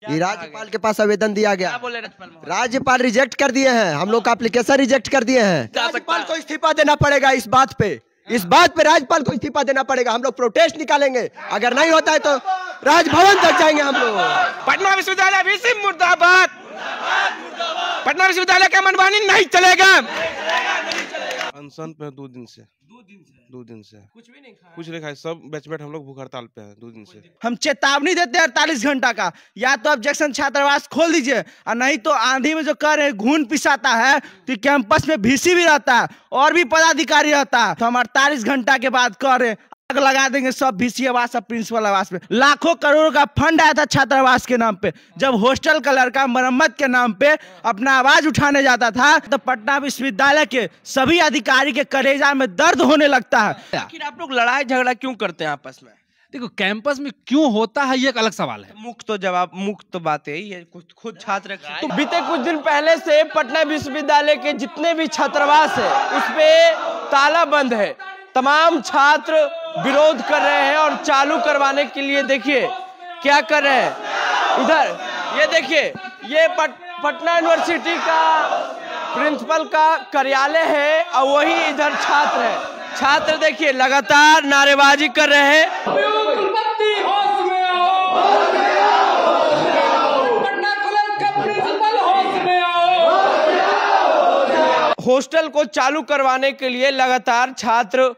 ये राज्यपाल के पास आवेदन दिया गया। क्या बोले राज्यपाल महोदय? राज्यपाल रिजेक्ट कर दिए हैं, हम लोग का एप्लीकेशन रिजेक्ट कर दिए हैं। राज्यपाल को इस्तीफा देना पड़ेगा इस बात पे, राज्यपाल को इस्तीफा देना पड़ेगा। हम लोग प्रोटेस्ट निकालेंगे, अगर नहीं होता है तो राजभवन तक जाएंगे हम लोग। पटना विश्वविद्यालय भी सिर्फ मुर्दाबाद। पटना विश्वविद्यालय का मनमानी नहीं चलेगा। अनशन पे 2 दिन से कुछ भी नहीं खाया, कुछ नहीं खाया। सब बैचमेट हम लोग भूख हड़ताल पे हैं 2 दिन से। हम चेतावनी देते हैं 48 घंटा का, या तो आप जैक्सन छात्रावास खोल दीजिए, और नहीं तो आंधी में जो कर रहे घून पिसाता है तो कैंपस में VC भी रहता है और भी पदाधिकारी रहता है। तो हम 48 घंटा के बाद कर रहे आग लगा देंगे सब VC आवास, सब प्रिंसिपल आवास में। लाखों करोड़ों का फंड आया था छात्रावास के नाम पे, जब हॉस्टल का लड़का मरम्मत के नाम पे अपना आवाज उठाने जाता था तो पटना विश्वविद्यालय के सभी अधिकारी के कलेजा में दर्द होने लगता है। आखिर आप लोग लड़ाई झगड़ा क्यों करते हैं आपस में? देखो, कैंपस में क्यों होता है ये एक अलग सवाल है। मुक्त बात है ये, खुद छात्र। तो बीते कुछ दिन पहले से पटना विश्वविद्यालय के जितने भी छात्रावास है उस पे ताला बंद है। तमाम छात्र विरोध कर रहे हैं और चालू करवाने के लिए देखिए क्या कर रहे हैं। इधर ये देखिए, ये पटना यूनिवर्सिटी का प्रिंसिपल का कार्यालय है और वही इधर छात्र है। छात्र देखिए लगातार नारेबाजी कर रहे हैं। हॉस्टल को चालू करवाने के लिए लगातार छात्र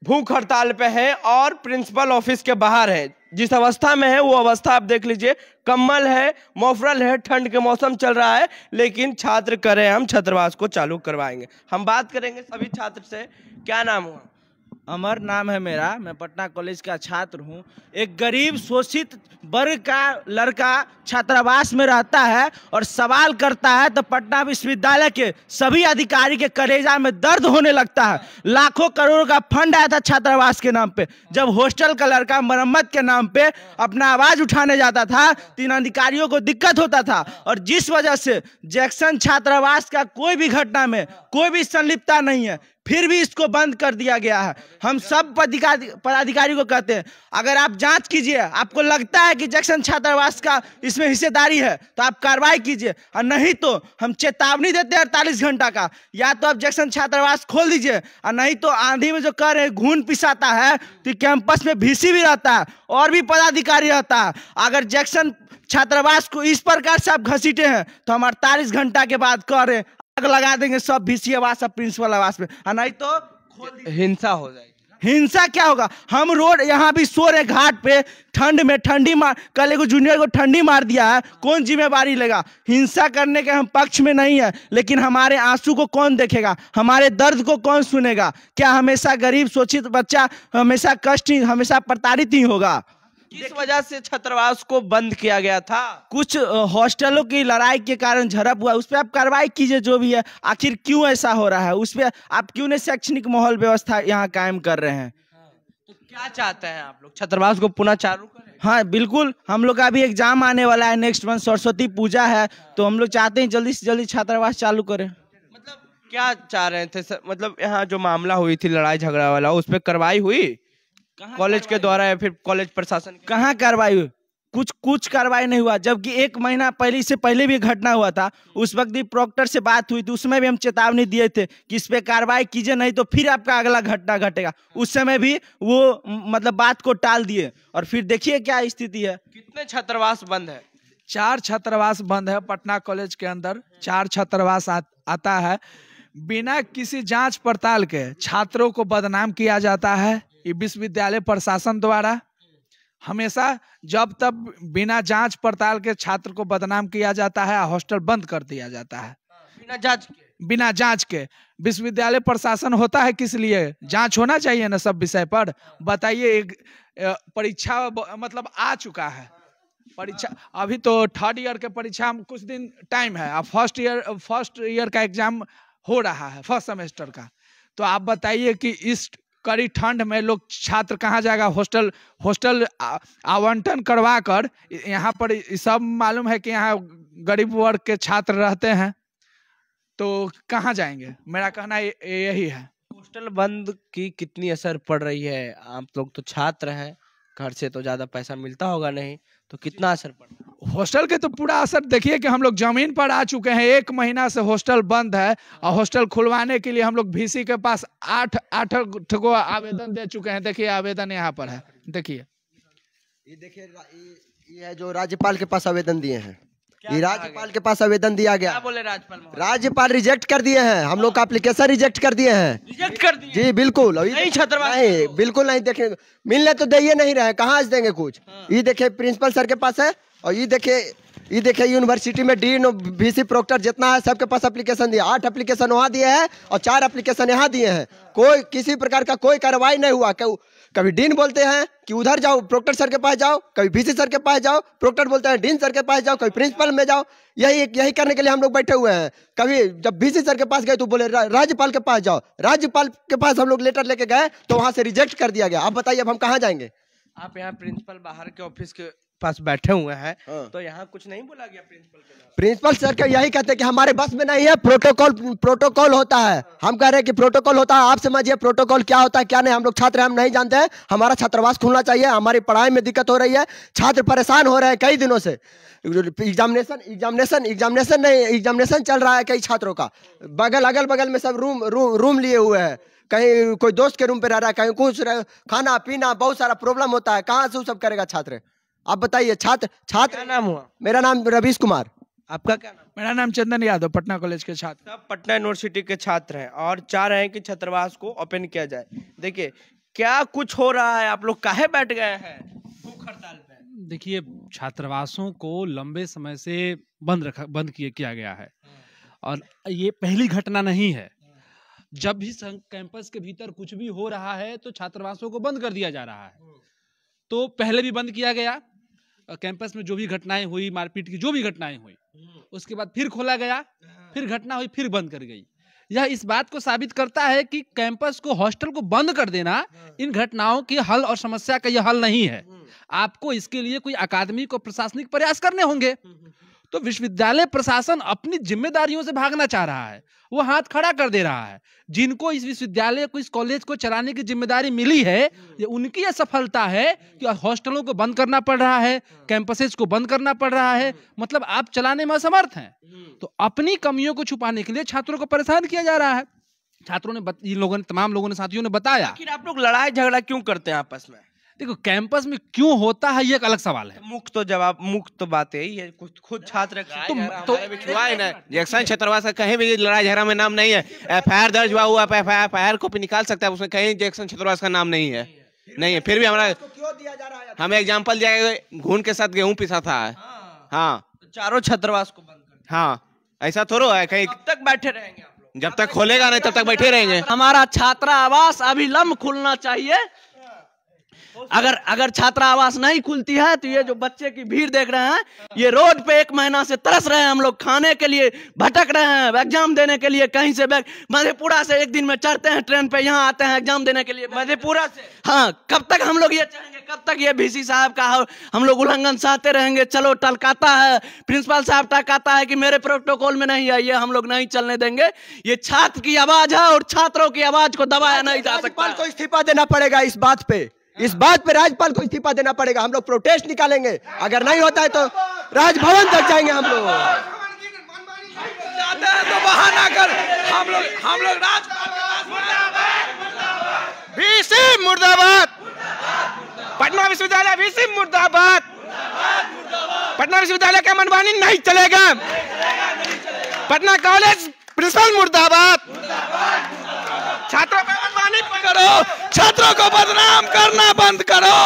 भूख हड़ताल पे हैं और प्रिंसिपल ऑफिस के बाहर है। जिस अवस्था में है वो अवस्था आप देख लीजिए, कम्बल है, मोफरल है, ठंड के मौसम चल रहा है, लेकिन छात्र कह रहे हैं हम छात्रावास को चालू करवाएंगे। हम बात करेंगे सभी छात्र से। क्या नाम हुआ? अमर नाम है मेरा, मैं पटना कॉलेज का छात्र हूँ। एक गरीब शोषित वर्ग का लड़का छात्रावास में रहता है और सवाल करता है तो पटना विश्वविद्यालय के सभी अधिकारी के कलेजा में दर्द होने लगता है। लाखों करोड़ का फंड आया था छात्रावास के नाम पे, जब हॉस्टल का लड़का मरम्मत के नाम पे अपना आवाज उठाने जाता था तो इन अधिकारियों को दिक्कत होता था। और जिस वजह से जैक्सन छात्रावास का कोई भी घटना में कोई भी संलिप्तता नहीं है, फिर भी इसको बंद कर दिया गया है। हम सब पदाधिकारी को कहते हैं, अगर आप जांच कीजिए, आपको लगता है कि जैक्सन छात्रावास का इसमें हिस्सेदारी है तो आप कार्रवाई कीजिए, और नहीं तो हम चेतावनी देते हैं 48 घंटा का, या तो आप जैक्सन छात्रावास खोल दीजिए, और नहीं तो आंधी में जो कर रहे घून पिसाता है तो कैंपस में VC भी रहता है और भी पदाधिकारी रहता है। अगर जैक्सन छात्रावास को इस प्रकार से आप घसीटे हैं तो हम 48 घंटा के बाद कर रहे आग लगा देंगे सब VC आवास, सब प्रिंसिपल आवास में, और नहीं तो हिंसा हो जाएगी। हिंसा क्या होगा? हम रोड यहाँ भी सो रहे घाट पे, ठंड में ठंडी मार, कल एक जूनियर को ठंडी मार दिया है, कौन जिम्मेवारी लेगा? हिंसा करने के हम पक्ष में नहीं है, लेकिन हमारे आंसू को कौन देखेगा, हमारे दर्द को कौन सुनेगा? क्या हमेशा गरीब शोषित बच्चा हमेशा कष्ट ही, हमेशा प्रताड़ित ही होगा? किस वजह से छात्रावास को बंद किया गया था? कुछ हॉस्टलों की लड़ाई के कारण झड़प हुआ, उस पर आप कार्रवाई कीजिए जो भी है। आखिर क्यों ऐसा हो रहा है, उस पर आप क्यों नहीं शैक्षणिक माहौल व्यवस्था यहाँ कायम कर रहे हैं? तो क्या चाहते हैं आप लोग, छात्रावास को पुनः चालू करें? हाँ बिल्कुल, हम लोग का अभी एग्जाम आने वाला है, नेक्स्ट मंथ सरस्वती पूजा है, तो हम लोग चाहते हैं जल्दी से जल्दी छात्रावास चालू करें। मतलब क्या चाह रहे थे सर? मतलब यहाँ जो मामला हुई थी लड़ाई झगड़ा वाला, उस पर कार्रवाई हुई कॉलेज के द्वारा या फिर कॉलेज प्रशासन? कहाँ कार्रवाई हुई? कुछ कार्रवाई नहीं हुआ, जबकि 1 महीना पहले से पहले भी घटना हुआ था। उस वक्त भी प्रोक्टर से बात हुई थी, उसमें भी हम चेतावनी दिए थे कि इस पे कार्रवाई कीजिए, नहीं तो फिर आपका अगला घटना घटेगा। उस समय भी वो मतलब बात को टाल दिए, और फिर देखिए क्या स्थिति है। कितने छात्रावास बंद है? 4 छात्रावास बंद है पटना कॉलेज के अंदर। 4 छात्रावास आता है। बिना किसी जांच पड़ताल के छात्रों को बदनाम किया जाता है। ये विश्वविद्यालय प्रशासन द्वारा हमेशा जब तब बिना जांच पड़ताल के छात्र को बदनाम किया जाता है, हॉस्टल बंद कर दिया जाता है बिना जांच के। विश्वविद्यालय प्रशासन होता है किस लिए? जांच होना चाहिए ना सब विषय पर। बताइए, एक परीक्षा मतलब आ चुका है, परीक्षा अभी तो 3rd ईयर के परीक्षा कुछ दिन टाइम है, अब फर्स्ट ईयर का एग्जाम हो रहा है, फर्स्ट सेमेस्टर का। तो आप बताइए कि इस कड़ी ठंड में लोग छात्र कहाँ जाएगा? हॉस्टल आवंटन करवा कर यहाँ पर सब मालूम है कि यहाँ गरीब वर्ग के छात्र रहते हैं, तो कहाँ जाएंगे? मेरा कहना यही है। हॉस्टल बंद की कितनी असर पड़ रही है? आप लोग तो छात्र हैं, घर से तो ज्यादा पैसा मिलता होगा नहीं, तो कितना असर पड़ा? हॉस्टल के तो पूरा असर देखिए कि हम लोग जमीन पर आ चुके हैं। 1 महीना से हॉस्टल बंद है और हॉस्टल खुलवाने के लिए हम लोग VC के पास 8 को आवेदन दे चुके हैं। देखिए आवेदन यहाँ पर है, देखिए ये देखिए, ये है जो राज्यपाल के पास आवेदन दिए हैं। ये राज्यपाल के पास आवेदन दिया गया। क्या बोले राज्यपाल महोदय? राज्यपाल रिजेक्ट कर दिए हैं, हम लोग का एप्लीकेशन रिजेक्ट कर दिए हैं। रिजेक्ट कर दिए? जी बिल्कुल। नहीं छात्रावास नहीं, बिल्कुल नहीं। देखे मिलने तो दे ही नहीं रहे, कहाँ से देंगे कुछ। ये देखिए प्रिंसिपल सर के पास है, और ये देखिए यूनिवर्सिटी में डीन और VC प्रोक्टर जितना है सबके पास एप्लीकेशन दिया। 8 एप्लीकेशन वहाँ दिए हैं और 4 एप्लीकेशन यहाँ दिए हैं। कोई किसी प्रकार का कोई कार्रवाई नहीं हुआ। कभी डीन बोलते हैं कि उधर जाओ, प्रोक्टर सर के पास जाओ, कभी VC सर के पास जाओ, प्रोक्टर बोलते हैं डीन सर के पास जाओ, कभी प्रिंसिपल में जाओ। यही करने के लिए हम लोग बैठे हुए हैं। कभी जब VC सर के पास गए तो बोले राज्यपाल के पास जाओ। राज्यपाल के पास हम लोग लेटर लेके गए तो वहां से रिजेक्ट कर दिया गया। आप बताइए अब हम कहाँ जाएंगे। आप यहाँ प्रिंसिपल बाहर के ऑफिस के पास बैठे हुए हैं, हाँ। तो यहाँ कुछ नहीं बोला गया प्रिंसिपल के नाम? प्रिंसिपल सर के यही कहते हैं कि हमारे बस में नहीं है, प्रोटोकॉल होता है। हम कह रहे हैं कि प्रोटोकॉल होता है, आप समझिए प्रोटोकॉल क्या होता है क्या नहीं। हम लोग छात्र हैं, हम नहीं जानते हैं। हमारा छात्रावास खुलना चाहिए, हमारी पढ़ाई में दिक्कत हो रही है, छात्र परेशान हो रहे हैं कई दिनों से। एग्जामिनेशन चल रहा है कई छात्रों का। अगल बगल में सब रूम लिए हुए हैं। कहीं कोई दोस्त के रूम पे रह रहा है, कहीं कुछ खाना पीना बहुत सारा प्रॉब्लम होता है। कहाँ से वो सब करेगा छात्र? आप बताइए। छात्र क्या नाम हुआ? मेरा नाम रवीश कुमार। आपका क्या नाम? मेरा नाम चंदन यादव, पटना कॉलेज के छात्र। सब पटना यूनिवर्सिटी के छात्र हैं और चाह रहे हैं कि छात्रावास को ओपन किया जाए। देखिए क्या कुछ हो रहा है, आप लोग काहे बैठ गए हैं भूख हड़ताल पे? देखिए, छात्रावासों को लंबे समय से बंद किया गया है और ये पहली घटना नहीं है। जब भी कैंपस के भीतर कुछ भी हो रहा है तो छात्रावासों को बंद कर दिया जा रहा है। तो पहले भी बंद किया गया, कैंपस में जो भी घटनाएं हुई, मारपीट की जो भी घटनाएं हुई, उसके बाद फिर खोला गया, फिर घटना हुई, फिर बंद कर गई। यह इस बात को साबित करता है कि कैंपस को, हॉस्टल को बंद कर देना इन घटनाओं के हल और समस्या का यह हल नहीं है। आपको इसके लिए कोई अकादमिक और प्रशासनिक प्रयास करने होंगे। तो विश्वविद्यालय प्रशासन अपनी जिम्मेदारियों से भागना चाह रहा है, वो हाथ खड़ा कर दे रहा है। जिनको इस विश्वविद्यालय को, इस कॉलेज को चलाने की जिम्मेदारी मिली है, ये उनकी असफलता है कि हॉस्टलों को बंद करना पड़ रहा है, कैंपसेस को बंद करना पड़ रहा है। मतलब आप चलाने में असमर्थ हैं। तो अपनी कमियों को छुपाने के लिए छात्रों को परेशान किया जा रहा है। छात्रों ने, इन लोगों ने, तमाम लोगों ने, साथियों ने बताया। आखिर आप लोग लड़ाई झगड़ा क्यों करते हैं आपस में? देखो, कैंपस में क्यों होता है ये एक अलग सवाल है। मुक्त तो बात है ये, खुद छात्र तो हुआ है ना जैक्सन छात्रावास का, कहीं भी लड़ाई झगड़ा में नाम नहीं है। FIR दर्ज हुआ FIR कॉपी निकाल सकता है, उसमें कहीं जैक्सन छात्रावास का नाम नहीं है। नहीं है, फिर भी हमारा हमें एग्जाम्पल दिया, घून के साथ गेहूं पिसा था। हाँ, चारों छात्रावास को बंद कर। हाँ, ऐसा थोड़ा है। कहीं कब तक बैठे रहेंगे आप लोग? जब तक खोलेगा नहीं तब तक बैठे रहेंगे। हमारा छात्रावास अविलंब खुलना चाहिए। अगर छात्रावास नहीं खुलती है तो ये जो बच्चे की भीड़ देख रहे हैं, ये रोड पे 1 महीना से तरस रहे हैं। हम लोग खाने के लिए भटक रहे हैं, एग्जाम देने के लिए कहीं से मधेपुरा से एक दिन में चढ़ते हैं ट्रेन पे, यहाँ आते हैं एग्जाम देने के लिए मधेपुरा से। हाँ, कब तक हम लोग ये चाहेंगे? कब तक ये VC साहब का हम लोग उल्लंघन सहते रहेंगे? चलो टलकाता है, प्रिंसिपल साहब टलकाता है कि मेरे प्रोटोकॉल में नहीं है, ये हम लोग नहीं चलने देंगे। ये छात्र की आवाज है और छात्रों की आवाज को दबाया नहीं जा सकता। राज्यपाल को इस्तीफा देना पड़ेगा। इस बात पे राज्यपाल को इस्तीफा देना पड़ेगा। हम लोग प्रोटेस्ट निकालेंगे। अगर नहीं होता है तो राजभवन तक जाएंगे हम लोग। जाते हैं तो बहाना कर हम लोग VC मुर्दाबाद, पटना विश्वविद्यालय VC मुर्दाबाद, पटना विश्वविद्यालय का मनमानी नहीं चलेगा। पटना कॉलेज प्रिंसिपल मुर्दाबाद। छात्रों पर मनमानी करो, छात्रों को बदनाम करना बंद करो।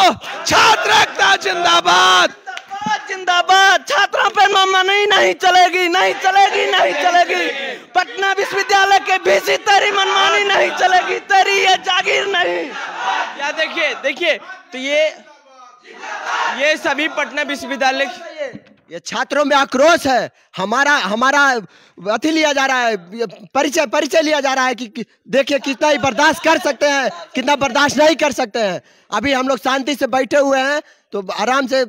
छात्र एकता जिंदाबाद, जिंदाबाद। छात्रों पर मनमानी नहीं चलेगी, नहीं चलेगी, नहीं चलेगी। पटना विश्वविद्यालय के VC तेरी मनमानी नहीं चलेगी, तेरी ये जागीर नहीं। या देखिए तो ये सभी पटना विश्वविद्यालय, ये छात्रों में आक्रोश है। हमारा अति लिया जा रहा है, परिचय लिया जा रहा है कि देखिए कितना ही बर्दाश्त कर सकते हैं, कितना बर्दाश्त नहीं कर सकते हैं। अभी हम लोग शांति से बैठे हुए हैं, तो आराम से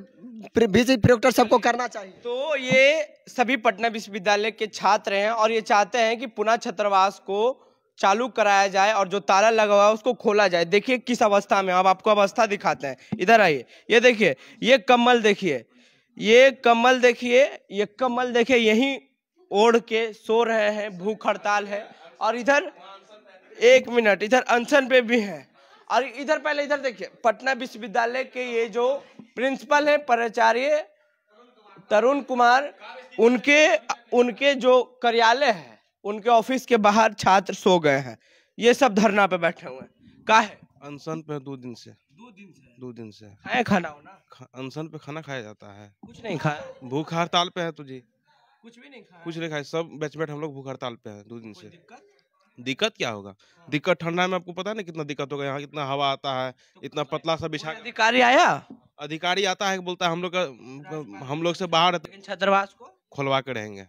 VC प्रोक्टर सबको करना चाहिए। तो ये सभी पटना विश्वविद्यालय के छात्र हैं और ये चाहते हैं कि पुनः छात्रावास को चालू कराया जाए और जो ताला लगा हुआ है उसको खोला जाए। देखिए किस अवस्था में, अब आपको अवस्था दिखाते हैं, इधर आइए। ये देखिए, ये कम्बल देखिए, ये कम्बल देखिए, ये कम्बल देखिए, यहीं ओढ़ के सो रहे हैं, भूख हड़ताल है। और इधर 1 मिनट, इधर अनशन पे भी है। और इधर पहले इधर देखिए, पटना विश्वविद्यालय के ये जो प्रिंसिपल है प्राचार्य तरुण कुमार, उनके जो कार्यालय है, उनके ऑफिस के बाहर छात्र सो गए हैं। ये सब धरना पे बैठे हुए हैं। का है अनशन पे 2 दिन से। 2 दिन से खाए खाना हो ना? अनशन पे खाना खाया जाता है। कुछ नहीं खाया, भूख हड़ताल पे है तुझे? कुछ भी नहीं खाया, कुछ नहीं खाए, सब बैच हम लोग भूख हड़ताल पे हैं 2 दिन से। दिक्कत क्या होगा? दिक्कत ठंडा में आपको पता नहीं कितना दिक्कत होगा। यहाँ इतना हवा आता है, इतना पतला सा बिछा। अधिकारी आया, अधिकारी आता है, बोलता है हम लोग से बाहर छात्रावास को खुलवा के रहेंगे।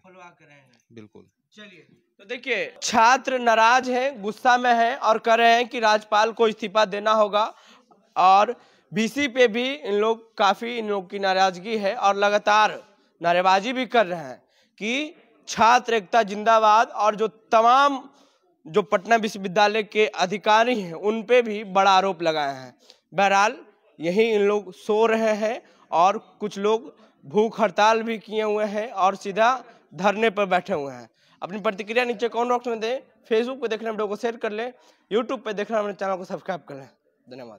बिल्कुल। चलिए, तो देखिए छात्र नाराज हैं, गुस्सा में हैं और कह रहे हैं कि राज्यपाल को इस्तीफा देना होगा। और बीसी पे भी इन लोग की नाराजगी है और लगातार नारेबाजी भी कर रहे हैं कि छात्र एकता जिंदाबाद। और जो तमाम जो पटना विश्वविद्यालय के अधिकारी हैं उन पे भी बड़ा आरोप लगाए हैं। बहरहाल यही इन लोग सो रहे हैं और कुछ लोग भूख हड़ताल भी किए हुए हैं और सीधा धरने पर बैठे हुए हैं। अपनी प्रतिक्रिया नीचे कमेंट बॉक्स में दें। फेसबुक पे देखना वीडियो को शेयर कर लें, यूट्यूब पे देखना हमारे चैनल को सब्सक्राइब कर लें। धन्यवाद।